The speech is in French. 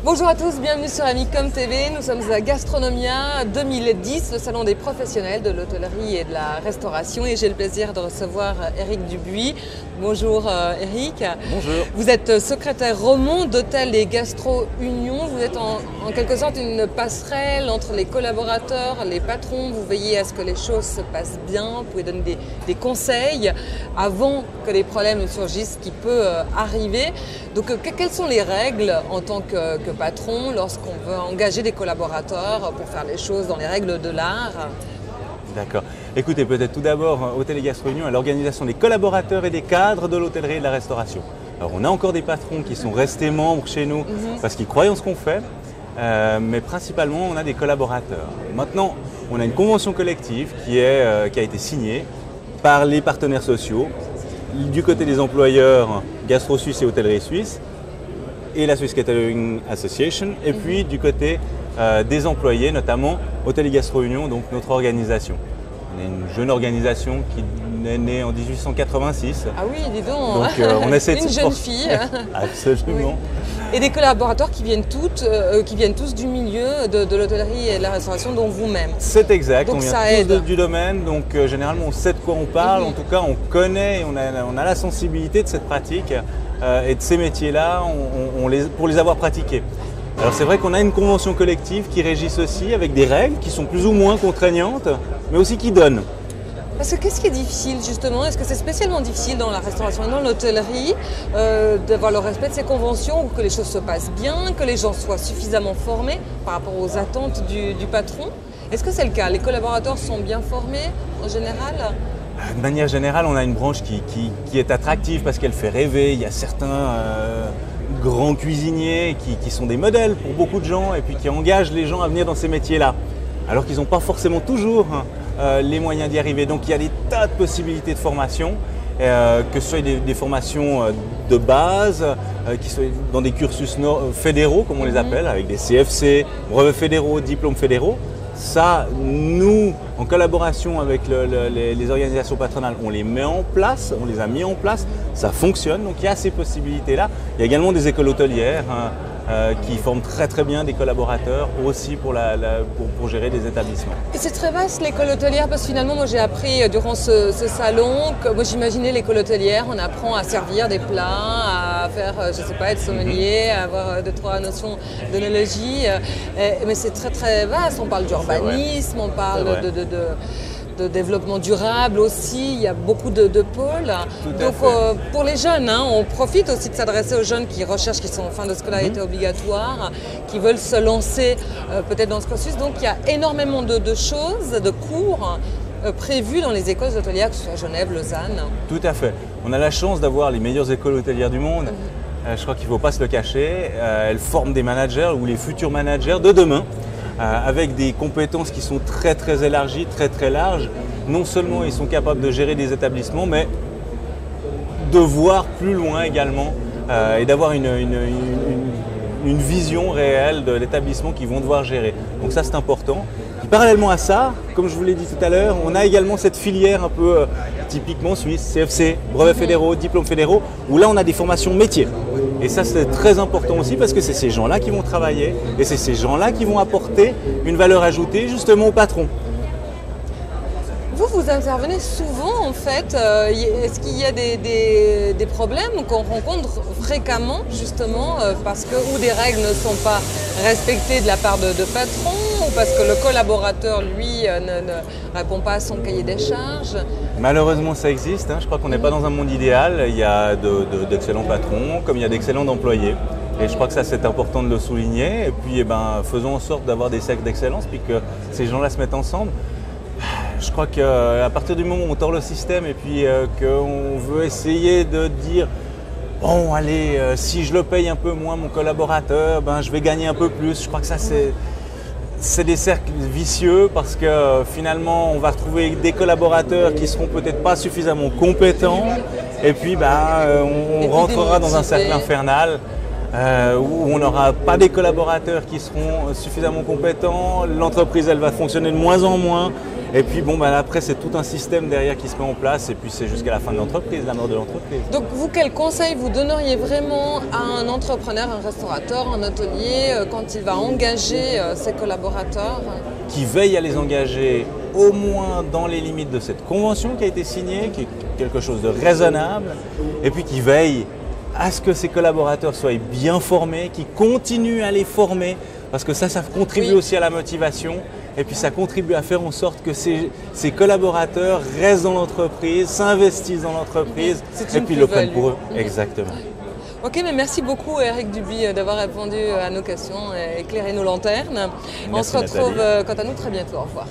Bonjour à tous, bienvenue sur Amicom TV. Nous sommes à Gastronomia 2010, le salon des professionnels de l'hôtellerie et de la restauration. Et j'ai le plaisir de recevoir Éric Dubuis. Bonjour Éric. Bonjour. Vous êtes secrétaire Romand d'Hôtel et Gastro Union. Vous êtes en quelque sorte une passerelle entre les collaborateurs, les patrons. Vous veillez à ce que les choses se passent bien. Vous pouvez donner des conseils avant que les problèmes ne surgissent, ce qui peut arriver. Donc quelles sont les règles en tant que patron lorsqu'on veut engager des collaborateurs pour faire les choses dans les règles de l'art? D'accord. Écoutez, peut-être tout d'abord, Hôtel et Gastro Union à l'organisation des collaborateurs et des cadres de l'hôtellerie et de la restauration. Alors on a encore des patrons qui sont restés membres chez nous parce qu'ils croient en ce qu'on fait, mais principalement on a des collaborateurs. Maintenant, on a une convention collective qui a été signée par les partenaires sociaux, du côté des employeurs Gastro Suisse et Hôtellerie Suisse, et la Swiss Catering Association, et puis du côté des employés, notamment Hôtel et Gastro Union, donc notre organisation. On est une jeune organisation qui est née en 1886. Ah oui, dis donc, on essaie de une jeune fille. Absolument. Oui. Et des collaborateurs qui viennent tous du milieu de l'hôtellerie et de la restauration, dont vous-même. C'est exact, donc on vient ça tous aide. du domaine, donc généralement on sait de quoi on parle, en tout cas on connaît, on a la sensibilité de cette pratique et de ces métiers-là pour les avoir pratiqués. Alors c'est vrai qu'on a une convention collective qui régit ceci avec des règles qui sont plus ou moins contraignantes, mais aussi qui donnent. Parce que qu'est-ce qui est difficile justement? Est-ce que c'est spécialement difficile dans la restauration et dans l'hôtellerie d'avoir le respect de ces conventions, ou que les choses se passent bien, que les gens soient suffisamment formés par rapport aux attentes du patron? Est-ce que c'est le cas? Les collaborateurs sont bien formés en général? De manière générale, on a une branche qui est attractive parce qu'elle fait rêver. Il y a certains grands cuisiniers qui sont des modèles pour beaucoup de gens et puis qui engagent les gens à venir dans ces métiers-là, alors qu'ils n'ont pas forcément toujours les moyens d'y arriver. Donc il y a des tas de possibilités de formation, que ce soit des formations de base, qui soient dans des cursus fédéraux, comme on les appelle, avec des CFC, brevets fédéraux, diplômes fédéraux. Ça, nous, en collaboration avec les organisations patronales, on les met en place, on les a mis en place, ça fonctionne, donc il y a ces possibilités-là. Il y a également des écoles hôtelières qui forment très très bien des collaborateurs aussi pour gérer des établissements. Et c'est très vaste l'école hôtelière, parce que finalement moi j'ai appris durant ce salon que moi j'imaginais l'école hôtelière, on apprend à servir des plats, à faire, je sais pas, être sommelier, à avoir 2-3 notions d'œnologie, mais c'est très très vaste, on parle d'urbanisme, on parle de développement durable aussi, il y a beaucoup de pôles. Donc pour les jeunes, on profite aussi de s'adresser aux jeunes qui recherchent, qui sont en fin de scolarité obligatoire, qui veulent se lancer peut-être dans ce cursus. Donc il y a énormément de choses, de cours prévus dans les écoles hôtelières, que ce soit Genève, Lausanne. Tout à fait. On a la chance d'avoir les meilleures écoles hôtelières du monde. Je crois qu'il ne faut pas se le cacher. Elles forment des managers ou les futurs managers de demain, avec des compétences qui sont très très élargies, très très larges. Non seulement ils sont capables de gérer des établissements, mais de voir plus loin également et d'avoir une vision réelle de l'établissement qu'ils vont devoir gérer. Donc ça c'est important. Et parallèlement à ça, comme je vous l'ai dit tout à l'heure, on a également cette filière un peu typiquement suisse, CFC, brevets fédéraux, diplômes fédéraux, où là on a des formations métiers. Et ça c'est très important aussi parce que c'est ces gens-là qui vont travailler et c'est ces gens-là qui vont apporter une valeur ajoutée justement au patron. Vous intervenez souvent en fait. Est-ce qu'il y a des problèmes qu'on rencontre fréquemment justement parce que ou des règles ne sont pas respectées de la part de patrons, ou parce que le collaborateur lui ne répond pas à son cahier des charges? Malheureusement ça existe, je crois qu'on n'est pas dans un monde idéal. Il y a d'excellents patrons comme il y a d'excellents employés. Et je crois que ça c'est important de le souligner. Et puis faisons en sorte d'avoir des cercles d'excellence puis que ces gens-là se mettent ensemble. Je crois qu'à partir du moment où on tord le système et puis qu'on veut essayer de dire bon allez, si je le paye un peu moins mon collaborateur, je vais gagner un peu plus. Je crois que ça c'est des cercles vicieux parce que finalement on va retrouver des collaborateurs qui seront peut-être pas suffisamment compétents et puis on rentrera dans un cercle infernal. Où on n'aura pas des collaborateurs qui seront suffisamment compétents, l'entreprise elle va fonctionner de moins en moins Et puis bon, après c'est tout un système derrière qui se met en place et puis c'est jusqu'à la fin de l'entreprise, la mort de l'entreprise. Donc vous, quel conseil vous donneriez vraiment à un entrepreneur, un restaurateur, un hôtelier quand il va engager ses collaborateurs? Qui veille à les engager au moins dans les limites de cette convention qui a été signée, qui est quelque chose de raisonnable, et puis qui veille à ce que ses collaborateurs soient bien formés, qui continuent à les former, parce que ça contribue aussi à la motivation, et puis ça contribue à faire en sorte que ces collaborateurs restent dans l'entreprise, s'investissent dans l'entreprise, et puis le prennent pour eux. Exactement. Ok, mais merci beaucoup Eric Duby d'avoir répondu à nos questions et éclairé nos lanternes. On se retrouve quant à nous très bientôt. Au revoir.